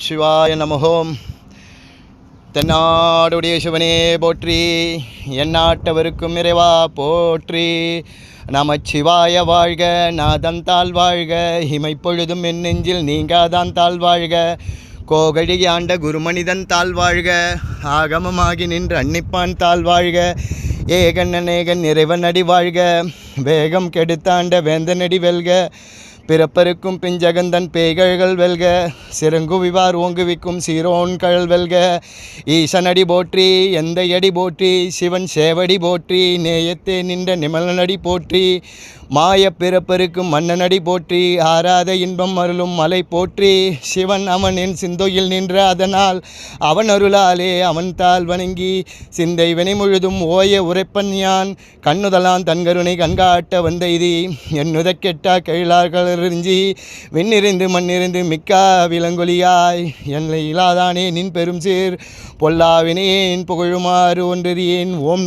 சிவாய நமகோம். தென்னாடுடைய சிவனே போற்றி, எந்நாட்டவருக்கும் இறைவா போற்றி. நமச்சிவாய வாழ்க, நாதன் தாழ் வாழ்க, இமைப்பொழுதும் என் நெஞ்சில் நீங்காதான் தாழ் வாழ்க. கோகழி ஆண்ட குருமனிதன் தாழ் வாழ்க, ஆகமமாகி நின்று அன்னிப்பான் தாழ் வாழ்க. ஏகன் அநேகன் இறைவன் அடி வாழ்க, வேகம் கெடுத்தாண்ட வேந்தனடி வெல்க. பிறப்பருக்கும் பிஞ்சகந்தன் பேய்கழ்கள் வெல்க, சிறங்குவிவார் ஓங்குவிக்கும் சீரோன் கழல் வெல்க. ஈசனடி போற்றி, எந்த அடி போற்றி, சிவன் சேவடி போற்றி, நேயத்தே நின்ற நிமலனடி போற்றி. மாய பிறப்பருக்கும் மன்னனடி போற்றி, ஆராத இன்பம் அருளும் மலை போற்றி. சிவன் அவன் என் சிந்தையில் நின்ற அதனால், அவன் அருளாலே அவன் தாள் வணங்கி, சிந்தை வினை முழுதும் ஓய உரைப்பன் யான். கண்ணுதலான் தன்கருணை கண்காட்ட வந்தெய்தி, என்னுதக் கெட்டா கைலார்களறிஞ்சி, விண்ணிருந்து மண்ணிருந்து மிக்கா விலங்கொலியாய். என்னை இலாதானே நின் பெரும் சீர், பொல்லாவினேன் புகழுமாறு ஒன்றறியேன். ஓம்